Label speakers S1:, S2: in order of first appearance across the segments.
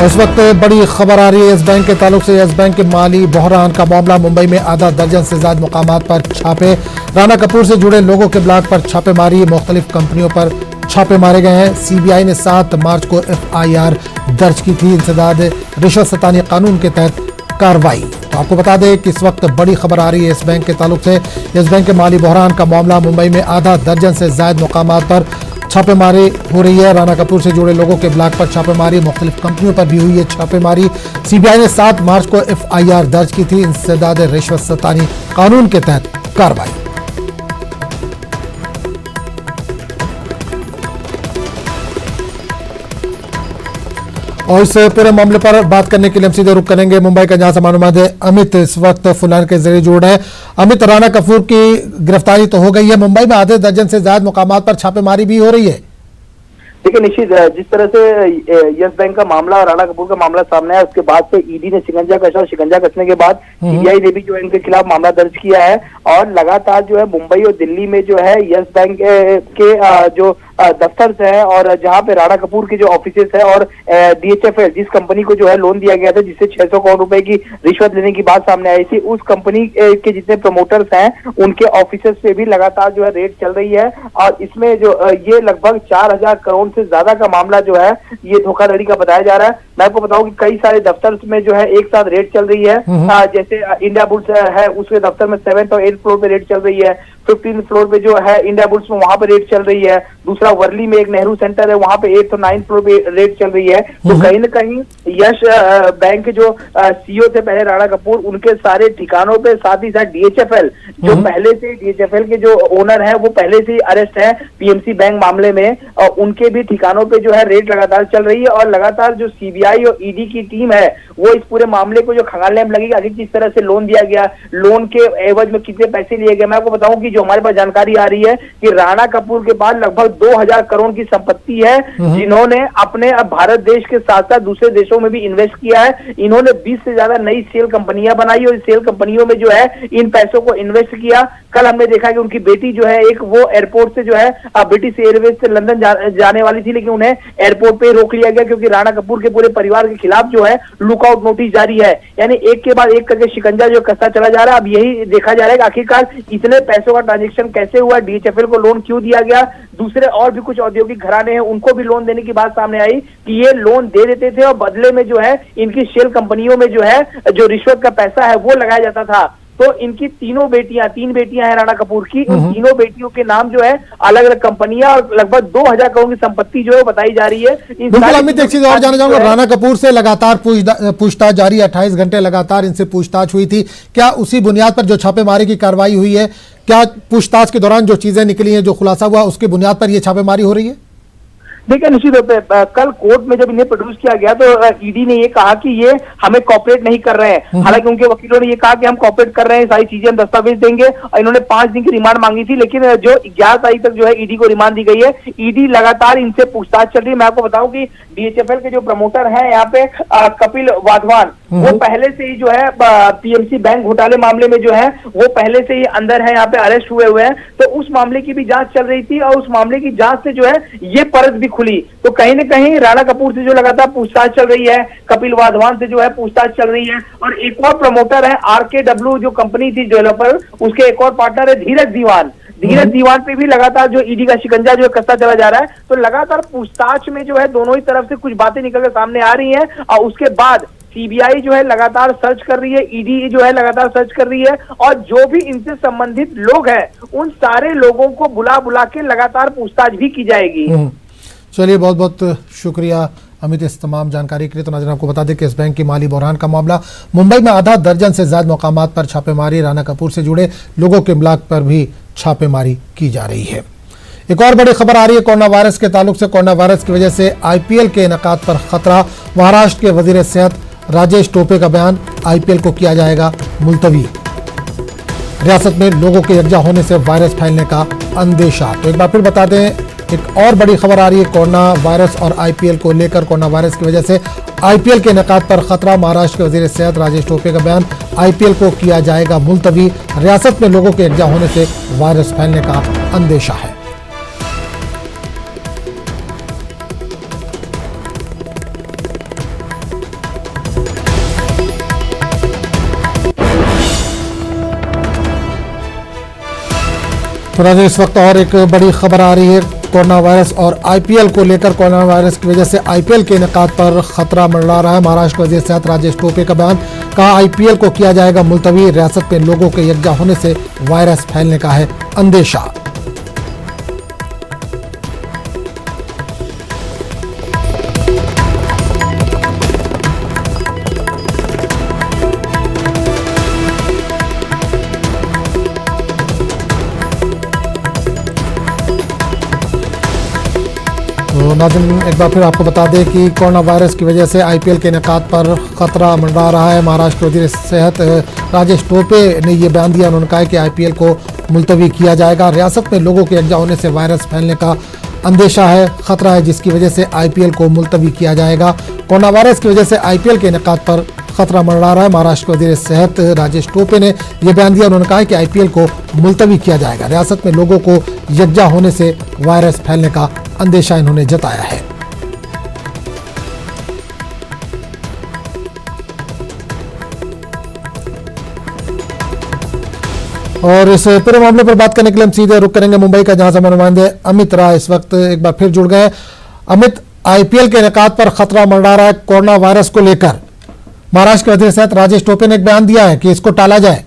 S1: इस वक्त बड़ी खबर आ रही है यस बैंक के ताल्लुक से। यस बैंक के माली बहरान का मामला, मुंबई में आधा दर्जन से ज्यादा मुकामात पर छापे, राणा कपूर से जुड़े लोगों के ब्लॉक पर छापेमारी, मुख्तलिफ कंपनियों पर छापे मारे गए हैं। सीबीआई ने 7 मार्च को FIR दर्ज की थी। इंसदाद रिश्वत सतानी कानून के तहत कार्रवाई। तो आपको बता दें कि इस वक्त बड़ी खबर आ रही है यस बैंक के ताल्लुक से। यस बैंक के माली बहरान का मामला, मुंबई में आधा दर्जन से ज्यादा मुकामात पर छापेमारी हो रही है। राणा कपूर से जुड़े लोगों के ब्लॉक पर छापेमारी, मुख्तलिफ कंपनियों पर भी हुई है छापेमारी। सीबीआई ने 7 मार्च को FIR दर्ज की थी। इंसदाद रिश्वत सतानी कानून के तहत कार्रवाई। और इस पूरे मामले पर बात करने के लिए हम सीधे रुक करेंगे मुंबई का, जहां से मालूमात है अमित इस वक्त फुलान के जरिए जुड़ रहे हैं। अमित, राणा कपूर की गिरफ्तारी तो हो गई है, मुंबई में आधे दर्जन से ज्यादा मुकामात पर छापेमारी भी हो रही है।
S2: देखिए निश्चित, जिस तरह से यस बैंक का मामला और राणा कपूर का मामला सामने आया, उसके बाद से ईडी ने शिकंजा कसा और शिकंजा कसने के बाद सीबीआई ने भी जो है इनके खिलाफ मामला दर्ज किया है। और लगातार जो है मुंबई और दिल्ली में जो है यस बैंक के जो दफ्तर है और जहां पे राणा कपूर के जो ऑफिसेस है और DHFL जिस कंपनी को जो है लोन दिया गया था जिससे 600 करोड़ रुपए की रिश्वत लेने की बात सामने आई थी, उस कंपनी के जितने प्रमोटर्स हैं उनके ऑफिसेस पे भी लगातार जो है रेड चल रही है। और इसमें जो ये लगभग 4000 करोड़ से ज्यादा का मामला जो है ये धोखाधड़ी का बताया जा रहा है। मैं आपको बताऊं कि कई सारे दफ्तर में जो है एक साथ रेड चल रही है। जैसे इंडिया बुल्स है उसके दफ्तर में 7th और 8th फ्लोर पे रेड चल रही है। 15th फ्लोर पे जो है इंडिया बुल्स में वहां पे रेड चल रही है। दूसरा वर्ली में एक नेहरू सेंटर है, वहां पे 8th और 9th फ्लोर पे रेड चल रही है। तो कहीं ना कहीं यश बैंक के जो CEO थे पहले राणा कपूर, उनके सारे ठिकानों पे, साथ ही साथ DHFL जो पहले से DHFL के जो ओनर है वो पहले से ही अरेस्ट है PMC बैंक मामले में, और उनके भी ठिकानों पे जो है रेड लगातार चल रही है। और लगातार जो CBI और ED की टीम है वो इस पूरे मामले को जो खंगालने में लगेगी, आखिर किस तरह से लोन दिया गया, लोन के एवज में कितने पैसे लिए गए। मैं आपको बताऊं कि जो हमारे पास जानकारी आ रही है कि राणा कपूर के पास लगभग 2000 करोड़ की संपत्ति है, जिन्होंने अपने भारत देश के साथ साथ दूसरे देशों में भी इन्वेस्ट किया है। इन्होंने 20 से ज्यादा नई सेल कंपनियां बनाई और इस सेल कंपनियों में जो है इन पैसों को इन्वेस्ट किया। कल हमने देखा कि उनकी बेटी जो है एक वो एयरपोर्ट से जो है ब्रिटिश एयरवेज से लंदन जाने वाली थी, लेकिन उन्हें एयरपोर्ट पे रोक लिया गया क्योंकि राणा कपूर के पूरे परिवार के खिलाफ जो है लुकआउट नोटिस जारी है। यानी एक के बाद एक करके शिकंजा जो कसता चला जा रहा है। अब यही देखा जा रहा है कि आखिरकार इतने पैसों का ट्रांजेक्शन कैसे हुआ, DHFL को लोन क्यों दिया गया। दूसरे और भी कुछ औद्योगिक घराने हैं उनको भी लोन देने की बात सामने आई कि ये लोन दे देते थे और बदले में जो है इनकी शेल कंपनियों में जो है जो रिश्वत का पैसा है वो लगाया जाता था। तो इनकी 3 बेटियां हैं राणा कपूर की, उन तीनों बेटियों के नाम जो है अलग अलग कंपनियां और लगभग 2000 करोड़ की संपत्ति जो है बताई जा रही है।
S1: बिल्कुल अमित, एक चीज और जानना चाहूंगा, राणा कपूर से लगातार पूछताछ जारी, 28 घंटे लगातार इनसे पूछताछ हुई थी। क्या उसी बुनियाद पर जो छापेमारी की कार्रवाई हुई है, क्या पूछताछ के दौरान जो चीजें निकली हैं, जो खुलासा हुआ, उसकी बुनियाद पर यह छापेमारी हो रही है?
S2: देखिए निश्चित रूप से कल कोर्ट में जब इन्हें प्रोड्यूस किया गया तो ईडी ने ये कहा कि ये हमें कॉपरेट नहीं कर रहे हैं। हालांकि उनके वकीलों ने ये कहा कि हम कॉपरेट कर रहे हैं, सारी चीजें हम दस्तावेज देंगे। और इन्होंने 5 दिन की रिमांड मांगी थी, लेकिन जो 11 तारीख तक जो है ईडी को रिमांड दी गई है। ईडी लगातार इनसे पूछताछ चल रही है। मैं आपको बताऊं कि DHFL के जो प्रमोटर है यहाँ पे कपिल वाधवान, वो पहले से ही जो है PMC बैंक घोटाले मामले में जो है वो पहले से ही अंदर है, यहाँ पे अरेस्ट हुए हैं। तो उस मामले की भी जांच चल रही थी और उस मामले की जांच से जो है ये परत भी खुली। तो कहीं ना कहीं राणा कपूर से जो लगातार पूछताछ चल रही है, कपिल वाधवान से जो है पूछताछ चल रही है। और एक और प्रमोटर है RKW जो कंपनी थी डेवलपर, उसके एक और पार्टनर है धीरज दीवान पे भी लगातार जो ईडी का शिकंजा जो कसता चला जा रहा है। तो लगातार पूछताछ में जो है दोनों ही तरफ से कुछ बातें निकल कर सामने आ रही हैं। और उसके बाद CBI जो है लगातार सर्च कर रही है, ईडी जो है लगातार सर्च कर रही है। और जो भी इनसे संबंधित लोग हैं उन सारे लोगों को बुला के लगातार पूछताछ भी की जाएगी।
S1: चलिए, बहुत बहुत शुक्रिया अमित इस तमाम जानकारी के लिए। तो नाज़रीन, आपको बता दें कि इस बैंक की माली बहरान का मामला, मुंबई में आधा दर्जन से ज्यादा मुकामात पर छापेमारी, राणा कपूर से जुड़े लोगों के ब्लॉक पर भी छापेमारी की जा रही है। एक और बड़ी खबर आ रही है कोरोना वायरस के ताल्लुक से। कोरोना वायरस की वजह से IPL के इनेकाद पर खतरा, महाराष्ट्र के वजीर सेहत राजेश टोपे का बयान, IPL को किया जाएगा मुलतवी। रियासत में लोगों के यकजा होने से वायरस फैलने का अंदेशा। तो एक बार फिर बता दें, एक और बड़ी खबर आ रही है कोरोना वायरस और IPL को लेकर। कोरोना वायरस की वजह से IPL के इनेकाद पर खतरा, महाराष्ट्र के वजीर सेहत राजेश टोपे का बयान, IPL को किया जाएगा मुलतवी। रियासत में लोगों के यकजा होने से वायरस फैलने का अंदेशा है। तो नाज़रीन, इस वक्त और एक बड़ी खबर आ रही है कोरोना वायरस और आईपीएल को लेकर। कोरोना वायरस की वजह से आईपीएल के इनेकाद पर खतरा मंडरा रहा है। महाराष्ट्र के वजीर सेहत राजेश टोपे का बयान, कहा आईपीएल को किया जाएगा मुलतवी, रियासत में लोगों के यकजा होने से वायरस फैलने का है अंदेशा। तो नाज़रीन, एक बार फिर आपको बता दें कि कोरोना वायरस की वजह से आईपीएल के इनेकाद पर खतरा मंडरा रहा है। महाराष्ट्र वजीर सेहत राजेश टोपे ने ये बयान दिया। उन्होंने कहा कि आईपीएल को मुलतवी किया जाएगा, रियासत में लोगों के यकजा होने से वायरस फैलने का अंदेशा है, खतरा है, जिसकी वजह से आईपीएल को मुलतवी किया जाएगा। कोरोना वायरस की वजह से आईपीएल के इनेकाद पर खतरा मंडरा रहा है। महाराष्ट्र वजीर सेहत राजेश टोपे ने यह बयान दिया। उन्होंने कहा कि आईपीएल को मुलतवी किया जाएगा, रियासत में लोगों को यकजा होने से वायरस फैलने का अंदेशा इन्होंने जताया है। और इस पूरे मामले पर बात करने के लिए हम सीधे रुक करेंगे मुंबई का, जहां से हमारे नुमाइंदे अमित राय इस वक्त एक बार फिर जुड़ गए। अमित, आईपीएल के इनेकाद पर खतरा मंडरा रहा है कोरोना वायरस को लेकर। महाराष्ट्र के वजीर सेहत राजेश टोपे ने एक बयान दिया है कि इसको टाला जाए।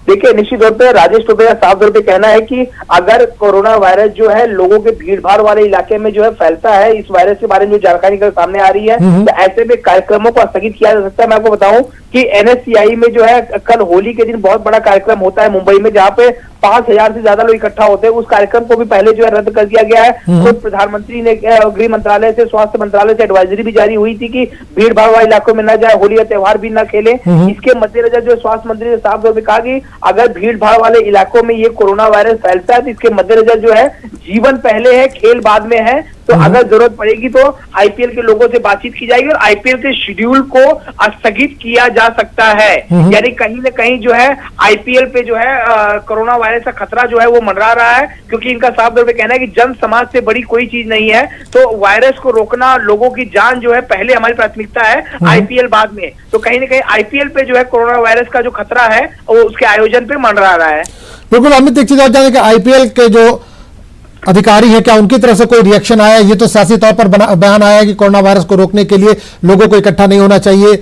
S2: देखिए, निश्चित तौर पर राजेश टोपे का साफ तौर पे कहना है कि अगर कोरोना वायरस जो है लोगों के भीड़ भाड़ वाले इलाके में जो है फैलता है, इस वायरस के बारे में जो जानकारी सामने आ रही है, तो ऐसे में कार्यक्रमों को स्थगित किया जा सकता है। मैं आपको बताऊं कि एनएससीआई में जो है कल होली के दिन बहुत बड़ा कार्यक्रम होता है मुंबई में, जहाँ पे 5,000 से ज्यादा लोग इकट्ठा होते हैं। उस कार्यक्रम को भी पहले जो है रद्द कर दिया गया है। खुद प्रधानमंत्री ने गृह मंत्रालय से, स्वास्थ्य मंत्रालय से एडवाइजरी भी जारी हुई थी कि भीड़ भाड़ वाले इलाकों में न जाए, होली का त्योहार भी न खेले। इसके मद्देनजर जो स्वास्थ्य मंत्री ने साफ तौर पर कहा कि अगर भीड़ भाड़ वाले इलाकों में ये कोरोना वायरस फैलता है तो इसके मद्देनजर जो है जीवन पहले है, खेल बाद में है। तो अगर जरूरत पड़ेगी तो आईपीएल के लोगों से बातचीत की जाएगी और आईपीएल के शेड्यूल को स्थगित किया जा सकता है। यानी कहीं न कहीं जो है आईपीएल पे जो है कोरोना वायरस का खतरा जो है वो मंडरा रहा है, क्योंकि इनका साफ तौर पे कहना है कि जन समाज से बड़ी कोई चीज नहीं है। तो वायरस को रोकना, लोगों की जान जो है पहले हमारी प्राथमिकता है, आईपीएल बाद में। तो कहीं न कहीं आईपीएल पे जो है कोरोना वायरस का जो खतरा है वो उसके आयोजन पे मंडरा रहा है।
S1: बिल्कुल अमित, एक चीज और जाने कि आईपीएल के जो अधिकारी है, क्या उनकी तरफ से कोई रिएक्शन आया? ये तो सियासी तौर पर बयान आया कि कोरोना वायरस को रोकने के लिए लोगों को इकट्ठा नहीं होना चाहिए,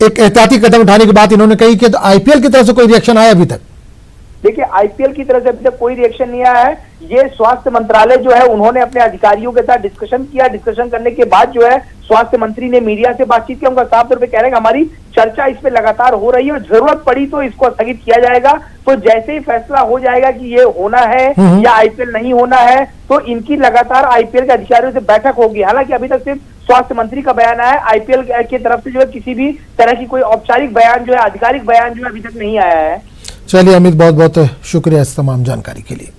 S1: एक एहतियाती कदम उठाने की बात इन्होंने कही कि तो आईपीएल की तरफ से कोई रिएक्शन आया अभी तक?
S2: देखिए, आईपीएल की तरफ से अभी तक कोई रिएक्शन नहीं आया है। ये स्वास्थ्य मंत्रालय जो है उन्होंने अपने अधिकारियों के साथ डिस्कशन किया। डिस्कशन करने के बाद जो है स्वास्थ्य मंत्री ने मीडिया से बातचीत की। उनका साफ तौर पे कह रहे हैं कि हमारी चर्चा इस पे लगातार हो रही है और जरूरत पड़ी तो इसको स्थगित किया जाएगा। तो जैसे ही फैसला हो जाएगा कि ये होना है या आईपीएल नहीं होना है, तो इनकी लगातार आईपीएल के अधिकारियों से बैठक होगी। हालांकि अभी तक सिर्फ स्वास्थ्य मंत्री का बयान आया है, आईपीएल की तरफ से जो है किसी भी तरह की कोई औपचारिक बयान जो है, आधिकारिक बयान जो है अभी तक नहीं आया है।
S1: चलिए अमित, बहुत बहुत शुक्रिया इस तमाम जानकारी के लिए।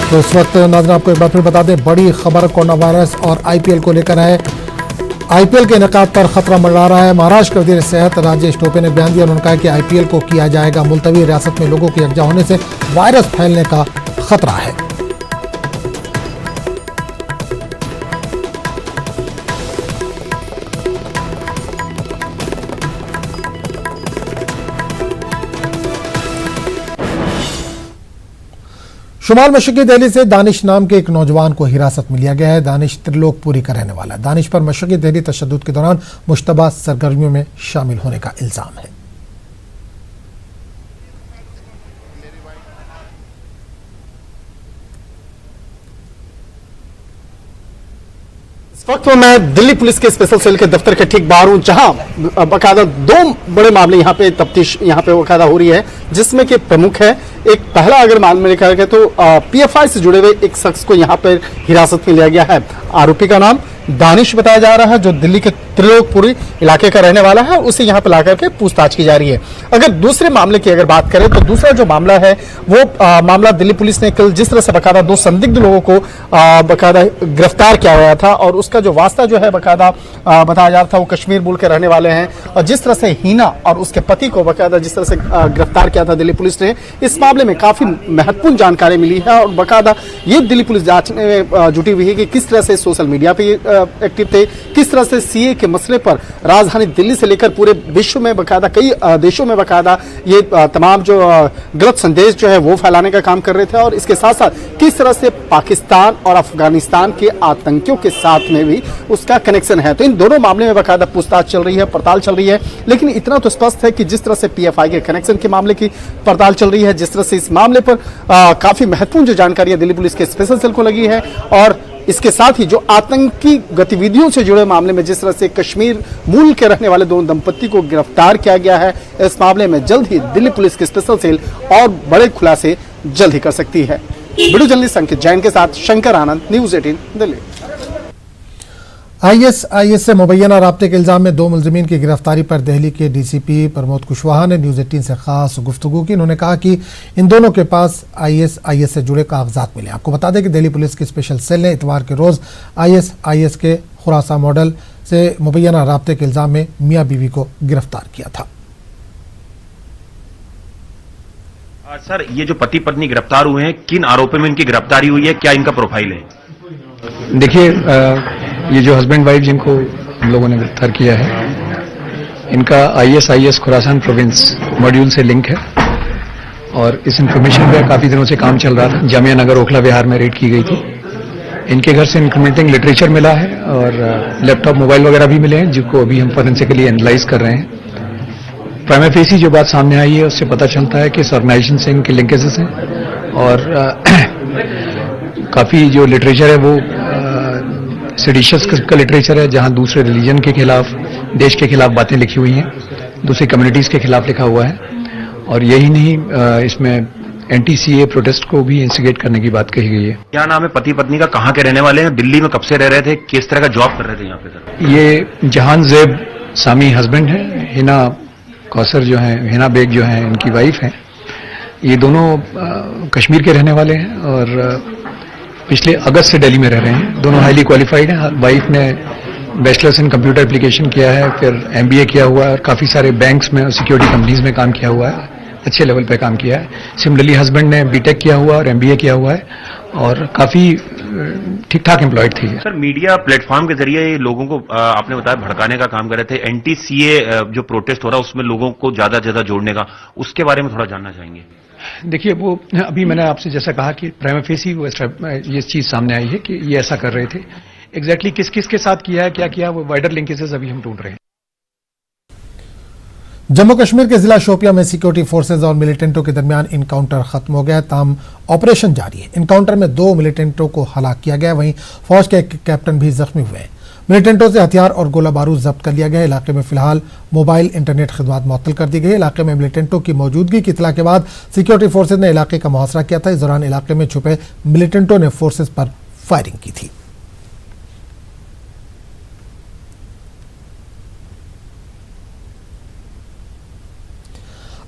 S1: तो इस वक्त नाज़रीन आपको एक बार फिर बता दें, बड़ी खबर कोरोना वायरस और आईपीएल को लेकर है। आईपीएल के इनेकाद पर खतरा मंडरा रहा है। महाराष्ट्र के वजीर सेहत राजेश टोपे ने बयान दिया। उन्होंने कहा कि आईपीएल को किया जाएगा मुलतवी, रियासत में लोगों के यकजा होने से वायरस फैलने का खतरा है। शुमाल मशरकी दिल्ली से दानिश नाम के एक नौजवान को हिरासत में लिया गया है। दानिश त्रिलोकपुरी का रहने वाला है। दानिश पर मशरकी दिल्ली तशद्दुद के दौरान मुश्तबा सरगर्मियों में शामिल होने का इल्जाम है।
S3: इस वक्त मैं दिल्ली पुलिस के स्पेशल सेल के दफ्तर के ठीक बाहर हूं, जहां बाकायदा दो बड़े मामले यहां पे तफ्तीश यहां पे बाकायदा हो रही है, जिसमें कि प्रमुख है एक पहला अगर मामले लिखा गया तो पीएफआई से जुड़े हुए एक शख्स को यहां पर हिरासत में लिया गया है। आरोपी का नाम दानिश बताया जा रहा है, जो दिल्ली के त्रिलोकपुरी इलाके का रहने वाला है। उसे यहां पर लाकर के पूछताछ की जा रही है। अगर दूसरे मामले की अगर बात करें तो दूसरा जो मामला है वो मामला दिल्ली पुलिस ने कल जिस तरह से बाकायदा दो संदिग्ध लोगों को बाकायदा गिरफ्तार किया गया था, और उसका जो वास्ता जो है बाकायदा बताया जा रहा था वो कश्मीर मूल के रहने वाले हैं, और जिस तरह से हीना और उसके पति को बाकायदा जिस तरह से गिरफ्तार किया था दिल्ली पुलिस ने, इस मामले में काफी महत्वपूर्ण जानकारी मिली है। और बाकायदा ये दिल्ली पुलिस जांच में जुटी हुई है कि किस तरह से सोशल मीडिया पे एक्टिव थे, किस तरह से सीए के मसले पर राजधानी दिल्ली से लेकर पूरे विश्व में बकायदा कई देशों में बकायदा ये तमाम जो गलत संदेश जो है वो फैलाने का काम कर रहे थे और इसके साथ साथ किस तरह से पाकिस्तान और अफगानिस्तान के आतंकियों के साथ में भी उसका कनेक्शन है। तो इन दोनों मामले में बकायदा पूछताछ चल रही है, पड़ताल चल रही है। लेकिन इतना तो स्पष्ट है कि जिस तरह से पीएफआई के कनेक्शन के मामले की पड़ताल चल रही है, जिस तरह से इस मामले पर काफी महत्वपूर्ण जो जानकारी दिल्ली पुलिस के स्पेशल सेल को लगी है और इसके साथ ही जो आतंकी गतिविधियों से जुड़े मामले में जिस तरह से कश्मीर मूल के रहने वाले दोनों दंपत्ति को गिरफ्तार किया गया है, इस मामले में जल्द ही दिल्ली पुलिस की स्पेशल सेल और बड़े खुलासे जल्द ही कर सकती है। वीडियो जर्नलिस्ट अंकित जैन के साथ शंकर आनंद, न्यूज 18 दिल्ली।
S1: आईएसआईएस से मुबैना राब्ते के इल्जाम में 2 मुलजिमीन की गिरफ्तारी पर दिल्ली के डीसीपी प्रमोद कुशवाहा ने न्यूज 18 से खास गुफ्तगू की। उन्होंने कहा कि इन दोनों के पास आईएसआईएस से जुड़े कागजात मिले। आपको बता दें कि दिल्ली पुलिस की स्पेशल सेल ने इतवार के रोज आईएसआईएस के खुरासा मॉडल से मुबैना राब्ते के इल्जाम में मियां बीवी को गिरफ्तार किया था।
S4: सर, ये जो पति पत्नी गिरफ्तार हुए हैं, किन आरोपों में इनकी गिरफ्तारी हुई है, क्या इनका प्रोफाइल है?
S5: देखिए, ये जो हस्बैंड वाइफ जिनको हम लोगों ने गिरफ्तार किया है, इनका आईएसआईएस खुरासान प्रोविंस मॉड्यूल से लिंक है और इस इंफॉर्मेशन पे काफी दिनों से काम चल रहा था। जामिया नगर ओखला विहार में रेड की गई थी। इनके घर से इंक्रीमेंटिंग लिटरेचर मिला है और लैपटॉप मोबाइल वगैरह भी मिले हैं, जिनको अभी हम फॉरेंसिकली एनालाइज कर रहे हैं। प्राइमा फेसी जो बात सामने आई है उससे पता चलता है कि इस ऑर्गेनाइजेशन से इनके लिंकेजेस हैं और काफी जो लिटरेचर है वो सेडिशियस का लिटरेचर है, जहां दूसरे रिलीजन के खिलाफ, देश के खिलाफ बातें लिखी हुई हैं, दूसरी कम्युनिटीज के खिलाफ लिखा हुआ है। और यही नहीं, इसमें एंटी-सीए प्रोटेस्ट को भी इंस्टिगेट करने की बात कही गई है।
S4: क्या नाम है पति पत्नी का, कहाँ के रहने वाले हैं, दिल्ली में कब से रह रहे थे, किस तरह का जॉब कर रहे थे यहाँ पे? सर,
S5: ये जहान जेब सामी हस्बैंड है, हिना कौसर जो है, हिना बेग जो है इनकी वाइफ है। ये दोनों कश्मीर के रहने वाले हैं और पिछले अगस्त से दिल्ली में रह रहे हैं। दोनों हाईली क्वालिफाइड हैं। वाइफ ने बैचलर्स इन कंप्यूटर एप्लीकेशन किया है, फिर एमबीए किया हुआ है और काफी सारे बैंक्स में और सिक्योरिटी कंपनीज में काम किया हुआ है, अच्छे लेवल पे काम किया है। सिमिलरली हस्बैंड ने बीटेक किया हुआ और एमबीए किया हुआ है और काफी ठीक ठाक एम्प्लॉयड थी।
S4: सर, मीडिया प्लेटफॉर्म के जरिए लोगों को आपने बताया भड़काने का काम कर रहे थे। एंटी-सीए जो प्रोटेस्ट हो रहा है उसमें लोगों को ज्यादा जोड़ने का, उसके बारे में थोड़ा जानना चाहेंगे।
S5: देखिए, वो अभी मैंने आपसे जैसा कहा कि प्राइमा फेसी वो ये चीज सामने आई है कि ये ऐसा कर रहे थे। एग्जैक्टली किस किस के साथ किया है, क्या किया, वो वाइडर लिंकेजेस अभी हम ढूंढ रहे हैं।
S1: जम्मू कश्मीर के जिला शोपिया में सिक्योरिटी फोर्सेज और मिलिटेंटों के दरमियान इनकाउंटर खत्म हो गया, ताहम ऑपरेशन जारी है। इनकाउंटर में 2 मिलिटेंटों को हलाक किया गया, वहीं फौज के एक कैप्टन भी जख्मी हुए हैं। मिलिटेंटों से हथियार और गोला बारूद जब्त कर लिया गया। इलाके में फिलहाल मोबाइल इंटरनेट खिदमत मुअत्तल कर दी गई। इलाके में मिलिटेंटों की मौजूदगी की इत्तला के बाद सिक्योरिटी फोर्सेज ने इलाके का मुहासरा किया था। इस दौरान इलाके में छुपे मिलिटेंटों ने फोर्सेज पर फायरिंग की थी।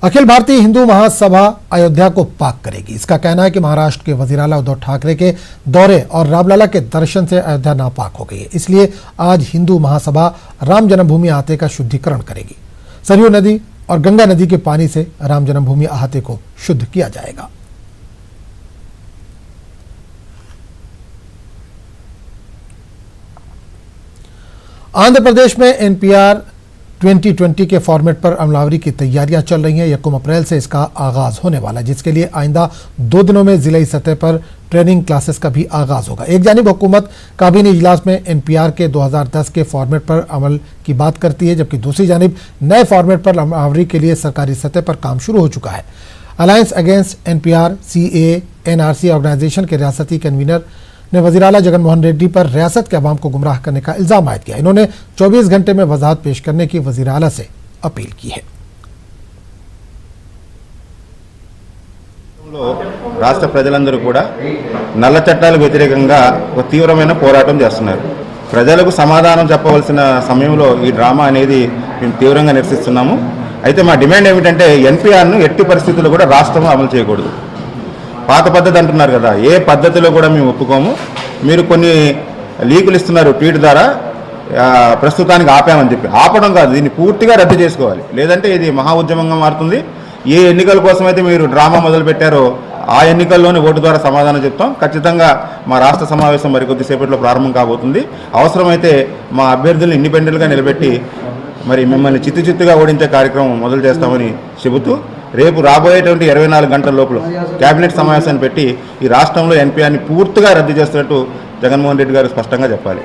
S1: अखिल भारतीय हिंदू महासभा अयोध्या को पाक करेगी। इसका कहना है कि महाराष्ट्र के वजीर आला उद्धव ठाकरे के दौरे और रामलला के दर्शन से अयोध्या नापाक हो गई है। इसलिए आज हिंदू महासभा राम जन्मभूमि अहाते का शुद्धिकरण करेगी। सरयू नदी और गंगा नदी के पानी से राम जन्मभूमि अहाते को शुद्ध किया जाएगा। आंध्र प्रदेश में एनपीआर 2020 के फॉर्मेट पर अमलावरी की तैयारियां चल रही हैं। 1 अप्रैल से इसका आगाज होने वाला है, जिसके लिए आइंदा 2 दिनों में जिलाई सतह पर ट्रेनिंग क्लासेस का भी आगाज होगा। एक जानिब हुकूमत काबीना इजलास में एनपीआर के 2010 के फॉर्मेट पर अमल की बात करती है, जबकि दूसरी जानिब नए फॉर्मेट पर अमलावरी के लिए सरकारी सतह पर काम शुरू हो चुका है। Alliance against NPR CA NRC organisation के रियासती कन्वीनर ने वज़ीर आला जगनमोहन रेड्डी पर रियासत के अवाम को गुमराह करने का इल्जाम आयद किया। इन्होंने 24 घंटे में वजाहत पेश करने की वज़ीर आला से अपील की है।
S6: రాష్ట్ర ప్రజలందరూ కూడా నల్ల చట్టాలకు వ్యతిరేకంగా ఒక తీవ్రమైన పోరాటం చేస్తున్నారు. ప్రజలకు సమాధానం చెప్పవలసిన సమయంలో ఈ డ్రామా అనేది మేము తీవ్రంగా నిరసిస్తున్నాము. అయితే మా డిమాండ్ ఏమిటంటే ఎన్పీఆర్ను ఎట్టి పరిస్థితుల్లో కూడా రాష్ట్రం అమలు చేయకూడదు. పాత పద్ధతి అంటున్నారు కదా, ఏ పద్ధతిలో కూడా మేము ఒప్పుకోము. మీరు కొన్ని లీకులు ఇస్తున్నారు ట్వీట్ ద్వారా, ప్రస్తుతానికి ఆపామని చెప్పి. ఆపడం కాదు, దీన్ని పూర్తిగా రద్దు చేసుకోవాలి. లేదంటే ఇది మహా ఉద్యమంగా మారుతుంది. ఏ ఎన్నికల కోసం అయితే మీరు డ్రామా మొదలు పెట్టారో ఆ ఎన్నికల్లోనే ఓటు ద్వారా సమాధానం చెప్తాం. ఖచ్చితంగా మా రాష్ట్ర సమావేశం మరికొద్దిసేపట్లో ప్రారంభం కాబోతుంది. అవసరమైతే మా అభ్యర్థులను ఇండిపెండెంట్గా నిలబెట్టి మరి మిమ్మల్ని చిత్తుగా ఓడించే కార్యక్రమం మొదలు చేస్తామని చెబుతూ రేపు రాబోయేటువంటి 24 గంటల లోపల కేబినెట్ సమావేశాన్ని పెట్టి ఈ రాష్ట్రంలో ఎన్పిఆర్ని పూర్తిగా రద్దు చేస్తున్నట్టు జగన్మోహన్ రెడ్డి గారు స్పష్టంగా చెప్పాలి.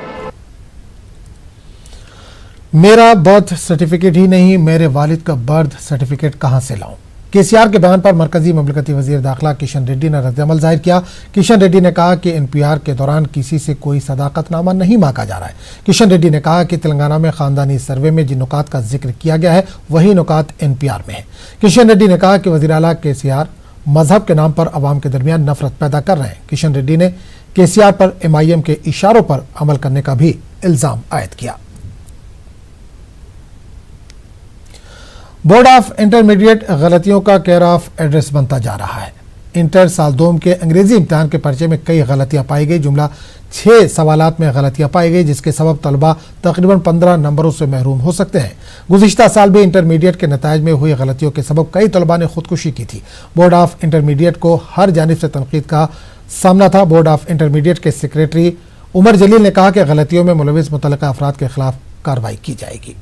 S1: मेरा बर्थ सर्टिफिकेट ही नहीं, मेरे वालिद का बर्थ सर्टिफिकेट कहां से लाऊं? केसीआर के बयान पर मरकजी ममलकती वजीर दाखिला किशन रेड्डी ने रद्दअमल जाहिर किया। किशन रेड्डी ने कहा कि एनपीआर के दौरान किसी से कोई सदाकतनामा नहीं मांगा जा रहा है। किशन रेड्डी ने कहा कि तेलंगाना में खानदानी सर्वे में जिन नुकात का जिक्र किया गया है वही नुकात एनपीआर में है। किशन रेड्डी ने कहा कि वजीर आला केसीआर मजहब के नाम पर अवाम के दरमियान नफरत पैदा कर रहे हैं। किशन रेड्डी ने केसीआर पर एमआईएम के इशारों पर अमल करने का भी इल्जाम आयद किया। बोर्ड ऑफ इंटरमीडिएट गलतियों का केयर ऑफ एड्रेस बनता जा रहा है। इंटर साल 2 के अंग्रेजी इम्तिहान के पर्चे में कई गलतियां पाई गई। जुमला 6 सवालात में गलतियां पाई गई, जिसके सबब तलबा तकरीबन 15 नंबरों से महरूम हो सकते हैं। गुज़िश्ता साल भी इंटरमीडिएट के नताइज में हुई गलतियों के सबब कई तलबा ने खुदकुशी की थी। बोर्ड ऑफ इंटरमीडिएट को हर जानिब से तनकीद का सामना था। बोर्ड ऑफ इंटरमीडिएट के सेक्रेटरी उमर जलील ने कहा कि गलतियों में मुलविस मुतल्लिका अफराद के खिलाफ कार्रवाई की जाएगी।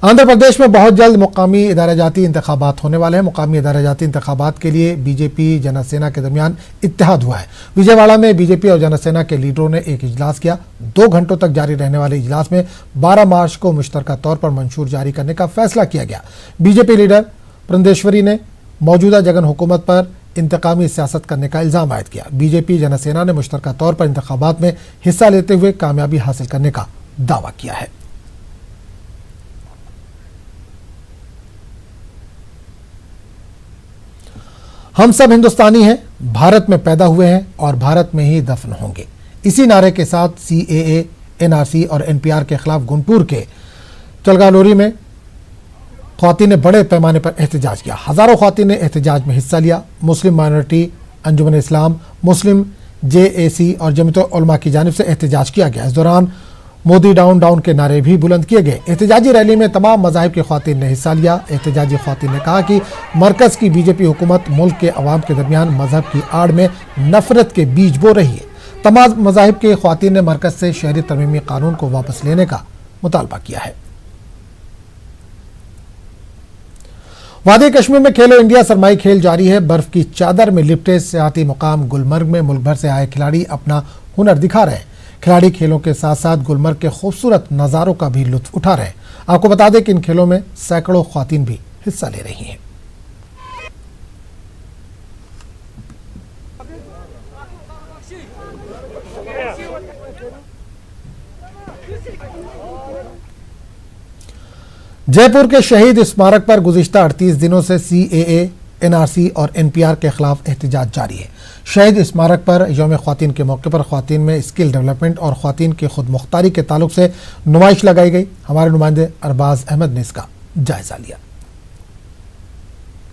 S1: आंध्र प्रदेश में बहुत जल्द मुकामी इदारा-जाती इंतखाबात होने वाले हैं। मुकामी इदारा-जाती इंतखाबात के लिए बीजेपी जनसेना के दरमियान इत्तेहाद हुआ है। विजयवाड़ा में बीजेपी और जनसेना के लीडरों ने एक इजलास किया। 2 घंटों तक जारी रहने वाले इजलास में 12 मार्च को मुश्तरका तौर पर मंशूर जारी करने का फैसला किया गया। बीजेपी लीडर पुरंदेश्वरी ने मौजूदा जगन हुकूमत पर इंतकामी सियासत करने का इल्जाम आयद किया। बीजेपी जनसेना ने मुश्तरका तौर पर इंतखाबात में हिस्सा लेते हुए कामयाबी हासिल करने का दावा किया है। हम सब हिंदुस्तानी हैं, भारत में पैदा हुए हैं और भारत में ही दफन होंगे। इसी नारे के साथ सीएए, एनआरसी और एनपीआर के खिलाफ गुंटूर के चलगालोरी में ख्वातीन ने बड़े पैमाने पर एहतजाज किया। हजारों ख्वातीन ने एहतजाज में हिस्सा लिया। मुस्लिम माइनॉरिटी, अंजुमन इस्लाम, मुस्लिम जेएसी और जमीयत उलमा की जानिब से एहतजाज किया गया। इस दौरान मोदी डाउन डाउन के नारे भी बुलंद किए गए। एहतजाजी रैली में तमाम मज़ाहिब की ख्वातीन ने हिस्सा लिया। एहतजाजी ख्वातीन ने कहा कि मरकज़ की बीजेपी हुकूमत मुल्क के अवाम के दरमियान मजहब की आड़ में नफरत के बीज बो रही है। तमाम मज़ाहिब के ख्वातीन ने मरकज़ से शहरी तरमीमी कानून को वापस लेने का मुतालबा किया है। वादी कश्मीर में खेलो इंडिया सरमाई खेल जारी है। बर्फ की चादर में लिपटे सियाहती मुकाम गुलमर्ग में मुल्क भर से आए खिलाड़ी अपना हुनर दिखा रहे हैं। खिलाड़ी खेलों के साथ साथ गुलमर्ग के खूबसूरत नज़ारों का भी लुत्फ उठा रहे हैं। आपको बता दें कि इन खेलों में सैकड़ों ख्वातीन भी हिस्सा ले रही हैं। जयपुर के शहीद स्मारक पर गुज़िश्ता 38 दिनों से सीएए, एनआरसी और एनपीआर के खिलाफ एहतजाज जारी है। शहीद स्मारक पर यौम ख्वातीन के मौके पर ख्वातीन में स्किल डेवलपमेंट और ख्वातीन की खुद मुख्तारी के ताल्लुक से नुमाइश लगाई गई। हमारे नुमाइंदे अरबाज अहमद ने इसका जायजा लिया।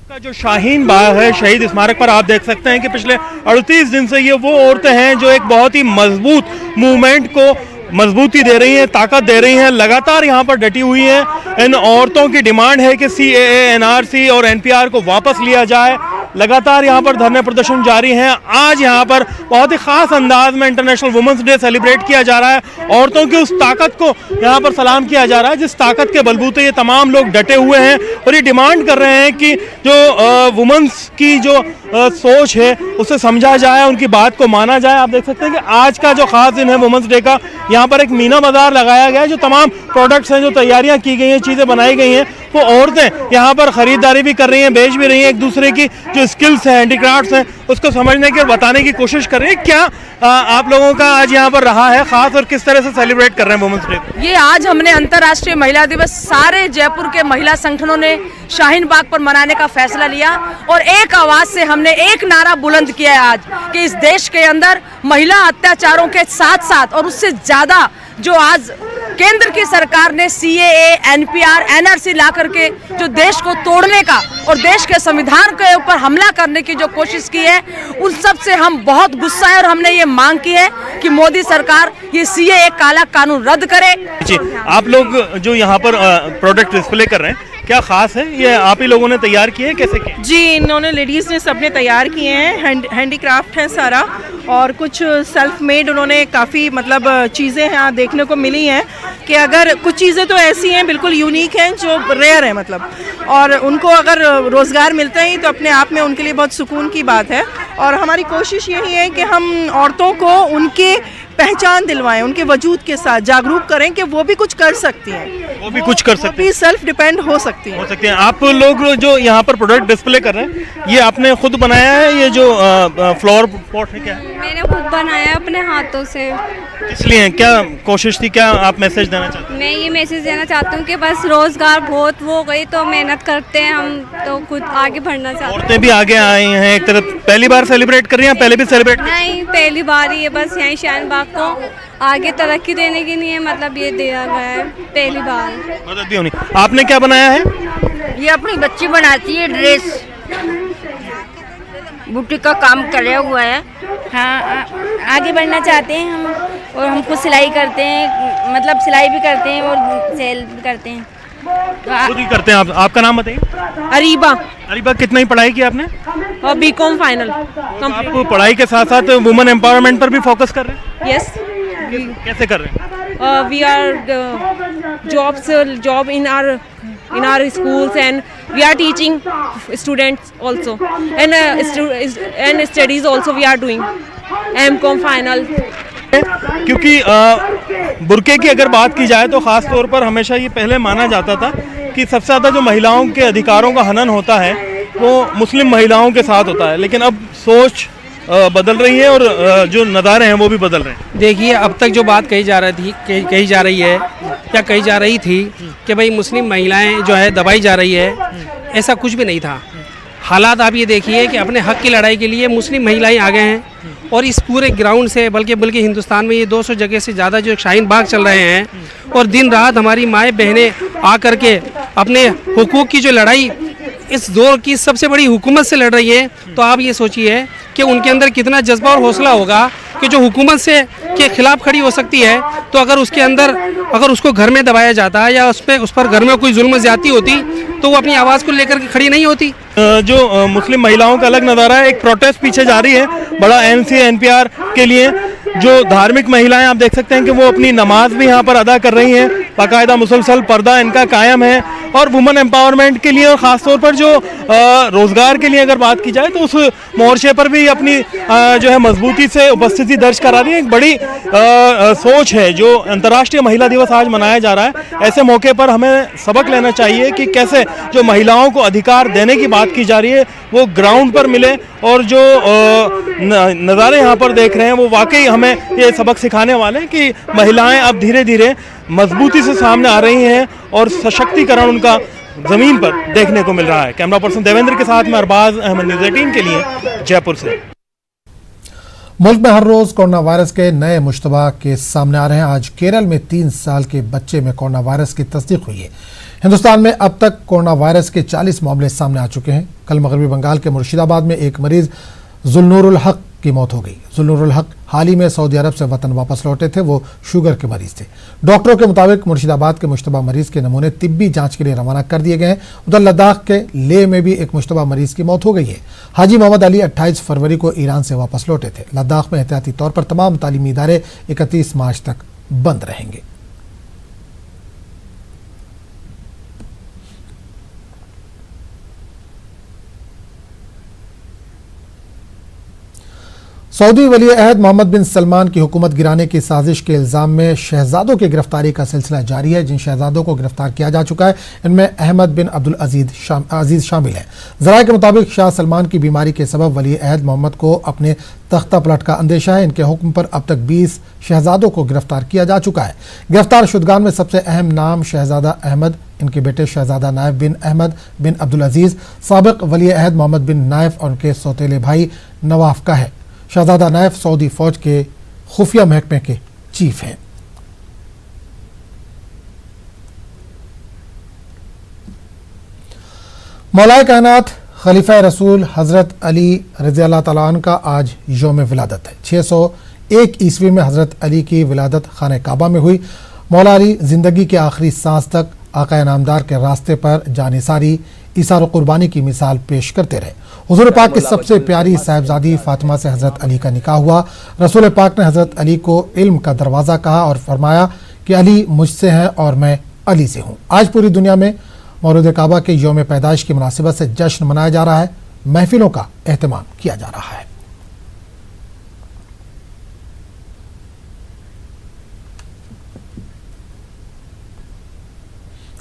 S7: का जो शाहीन बाग है शहीद स्मारक पर आप देख सकते हैं कि पिछले 38 दिन से ये वो औरतें हैं जो एक बहुत ही मजबूत मूवमेंट को मजबूती दे रही हैं, ताकत दे रही हैं, लगातार यहाँ पर डटी हुई हैं। इन औरतों की डिमांड है कि सीएए, एनआरसी और एनपीआर को वापस लिया जाए। लगातार यहाँ पर धरने प्रदर्शन जारी हैं। आज यहाँ पर बहुत ही खास अंदाज में इंटरनेशनल वुमेंस डे सेलिब्रेट किया जा रहा है। औरतों की उस ताकत को यहाँ पर सलाम किया जा रहा है जिस ताकत के बलबूते ये तमाम लोग डटे हुए हैं और ये डिमांड कर रहे हैं कि जो वुमेंस की जो सोच है उसे समझा जाए, उनकी बात को माना जाए। आप देख सकते हैं कि आज का जो खास दिन है वुमेंस डे का, यहाँ पर एक मीना बाजार लगाया गया है। जो तमाम प्रोडक्ट्स हैं, जो तैयारियां की गई हैं, चीज़ें बनाई गई हैं, वो औरतें यहाँ पर ख़रीदारी भी कर रही हैं, बेच भी रही हैं। एक दूसरे की जो स्किल्स हैं, हैंडीक्राफ्ट्स हैं, उसको समझने की और बताने की कोशिश कर रही हैं। क्या आप लोगों का आज यहाँ पर रहा है खास और किस तरह से सेलिब्रेट कर रहे हैं वुमेंस डे?
S8: ये आज हमने अंतर्राष्ट्रीय महिला दिवस सारे जयपुर के महिला संगठनों ने शाहीन बाग पर मनाने का फैसला लिया और एक आवाज से हमने एक नारा बुलंद किया है आज कि इस देश के अंदर महिला अत्याचारों के साथ साथ और उससे ज्यादा जो आज केंद्र की सरकार ने सीएए, एनपीआर, एनआरसी ला करके जो देश को तोड़ने का और देश के संविधान के ऊपर हमला करने की जो कोशिश की है, उन सब से हम बहुत गुस्सा है और हमने ये मांग की है कि मोदी सरकार ये सीए एक काला कानून रद्द करे।
S7: जी, आप लोग जो यहाँ पर प्रोडक्ट डिस्प्ले कर रहे हैं, क्या खास है? ये आप ही लोगों ने तैयार किए हैं, कैसे किए?
S9: जी, इन्होंने लेडीज़ ने सबने तैयार किए हैं, हैंडीक्राफ्ट है सारा, और कुछ सेल्फ मेड उन्होंने काफ़ी मतलब चीज़ें यहाँ देखने को मिली हैं कि अगर कुछ चीज़ें तो ऐसी हैं बिल्कुल यूनिक हैं जो रेयर है मतलब, और उनको अगर रोज़गार मिलता ही तो अपने आप में उनके लिए बहुत सुकून की बात है। और हमारी कोशिश यही है कि हम औरतों को उनके पहचान दिलवाएं, उनके वजूद के साथ जागरूक करें कि वो भी कुछ कर सकती हैं,
S7: वो भी कुछ कर सकते हैं,
S9: सेल्फ डिपेंड हो सकती हैं।
S7: हो सकते हैं। आप लोग जो यहाँ पर प्रोडक्ट डिस्प्ले कर रहे हैं, ये आपने खुद बनाया है? ये जो फ्लावर पॉट है क्या है?
S10: मैंने खुद बनाया है अपने हाथों से।
S7: इसलिए क्या कोशिश थी, क्या आप मैसेज देना चाहते हैं?
S10: मैं ये मैसेज देना चाहती हूँ कि बस रोजगार बहुत हो गई तो मेहनत करते हैं हम तो खुद आगे बढ़ना चाहते हैं।
S7: औरतें भी आगे आई हैं एक तरफ, पहली बार सेलिब्रेट कर रही हैं, पहले भी सेलिब्रेट?
S10: नहीं, पहली बार ही है, बस यहीं शाहीन बाग को आगे तरक्की देने के लिए मतलब ये दिया गया है, पहली बार।
S7: मदद भी होनी। आपने क्या बनाया है?
S8: ये अपनी बच्ची बनाती है ड्रेस, बुटीक का काम किया हुआ है।
S11: हाँ, आगे बढ़ना चाहते हैं हम, और हम खुद सिलाई करते हैं, मतलब सिलाई भी करते हैं और सेल भी करते हैं।
S7: खुद ही करते हैं आप? आपका नाम बताइए।
S8: अरीबा।
S7: अरीबा, कितना ही पढ़ाई की आपने?
S8: और बीकॉम फाइनल।
S7: आप पढ़ाई के साथ साथ वुमेन एम्पावरमेंट पर भी फोकस कर रहे हैं?
S8: यस।
S7: कैसे कर रहे हैं?
S8: We are job in our schools and we are teaching students also and studies also we are doing MCOM final।
S7: क्योंकि बुर्के की अगर बात की जाए तो ख़ास तौर पर हमेशा ये पहले माना जाता था कि सबसे ज़्यादा जो महिलाओं के अधिकारों का हनन होता है वो मुस्लिम महिलाओं के साथ होता है, लेकिन अब सोच बदल रही है और जो नज़ारे हैं वो भी बदल रहे हैं।
S12: देखिए, अब तक जो बात कही जा रही है या कही जा रही थी कि भाई मुस्लिम महिलाएं जो है दबाई जा रही है, ऐसा कुछ भी नहीं था। हालात आप ये देखिए कि अपने हक की लड़ाई के लिए मुस्लिम महिलाएं आ गए हैं, और इस पूरे ग्राउंड से बल्कि हिंदुस्तान में ये 200 जगह से ज़्यादा जो शाहीन बाग चल रहे हैं, और दिन रात हमारी माएँ बहनें आ कर के अपने हुकूक की जो लड़ाई इस दौर की सबसे बड़ी हुकूमत से लड़ रही है, तो आप ये सोचिए कि उनके अंदर कितना जज्बा और हौसला होगा कि जो हुकूमत से के खिलाफ खड़ी हो सकती है, तो अगर उसके अंदर अगर उसको घर में दबाया जाता है या उस पर घर में कोई जुल्म ज्यादती होती तो वो अपनी आवाज़ को लेकर के खड़ी नहीं होती।
S7: जो मुस्लिम महिलाओं का अलग नज़ारा है, एक प्रोटेस्ट पीछे जा रही है बड़ा NCA-NPR के लिए। जो धार्मिक महिलाएं आप देख सकते हैं कि वो अपनी नमाज भी यहाँ पर अदा कर रही हैं, बाकायदा मुसलसल पर्दा इनका कायम है, और वुमेन एम्पावरमेंट के लिए और ख़ास तौर पर जो रोज़गार के लिए अगर बात की जाए तो उस मोर्चे पर भी अपनी जो है मजबूती से उपस्थिति दर्ज करा रही है। एक बड़ी सोच है। जो अंतर्राष्ट्रीय महिला दिवस आज मनाया जा रहा है, ऐसे मौके पर हमें सबक लेना चाहिए कि कैसे जो महिलाओं को अधिकार देने की बात की जा रही है वो ग्राउंड पर मिले, और जो नज़ारे यहाँ पर देख रहे हैं वो वाकई हमें ये सबक सिखाने वाले हैं कि महिलाएं अब धीरे धीरे मजबूती से सामने आ रही हैं और सशक्तिकरण उनका जमीन पर देखने को मिल रहा है। कैमरा पर्सन देवेंद्र के साथ में अरबाज अहमद, न्यूज़ 18 के लिए जयपुर से।
S1: मुल्क में हर रोज कोरोना वायरस के नए मुश्तबा केस सामने आ रहे हैं। आज केरल में 3 साल के बच्चे में कोरोना वायरस की तस्दीक हुई है। हिंदुस्तान में अब तक कोरोना वायरस के 40 मामले सामने आ चुके हैं। कल मगरबी बंगाल के मुर्शिदाबाद में एक मरीज जुल्नूरुल हक की मौत हो गई। जुल्नूरुल हक हाल ही में सऊदी अरब से वतन वापस लौटे थे। वो शुगर के मरीज थे। डॉक्टरों के मुताबिक मुर्शिदाबाद के मुश्तबा मरीज के नमूने तिब्बी जांच के लिए रवाना कर दिए गए हैं। उधर लद्दाख के लेह में भी एक मुश्तबा मरीज की मौत हो गई है। हाजी मोहम्मद अली 28 फरवरी को ईरान से वापस लौटे थे। लद्दाख में एहतियाती तौर पर तमाम तालीमी इदारे 31 मार्च तक बंद रहेंगे। सऊदी वली अहद मोहम्मद बिन सलमान की हुकूमत गिराने की साजिश के इल्ज़ाम में शहजादों की गिरफ्तारी का सिलसिला जारी है। जिन शहजादों को गिरफ्तार किया जा चुका है इनमें अहमद बिन अब्दुल अजीज शामिल है। ज़राए के मुताबिक शाह सलमान की बीमारी के सबब वली अहद मोहम्मद को अपने तख्ता पलट का अंदेशा है। इनके हुक्म पर अब तक 20 शहजादों को गिरफ्तार किया जा चुका है। गिरफ्तार शुदगान में सबसे अहम नाम शहजादा अहमद, इनके बेटे शहजादा नायफ बिन अहमद बिन अब्दुल अजीज, साबिक वली अहद मोहम्मद बिन नायफ और उनके सौतेले भाई नवाफ का है। शहजादा नायफ सऊदी फौज के खुफिया महकमे के चीफ हैं। मौलाए कायनात खलीफा रसूल हज़रत अली रज़ी अल्लाह तआला अन्हु का आज यौम विलादत है। 600 1 ईस्वी में हज़रत अली की विलादत खाने काबा में हुई। मौला अली ज़िंदगी के आखिरी सांस तक आका नामदार के रास्ते पर जानिसारी, ईसार और कुर्बानी की मिसाल पेश करते रहे। हुजूर पाक की सबसे प्यारी साहिबजादी फातिमा से हज़रत अली का निकाह हुआ। रसूल पाक ने हज़रत अली को इल्म का दरवाज़ा कहा और फरमाया कि अली मुझसे हैं और मैं अली से हूँ। आज पूरी दुनिया में मौलूद काबा के यौम पैदाइश की मुनासिबत से जश्न मनाया जा रहा है, महफिलों का एहतमाम किया जा रहा है।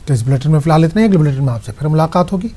S1: तो इस बुलेटिन में फिलहाल इतना ही। अगले बुलेटिन में आपसे फिर मुलाकात होगी।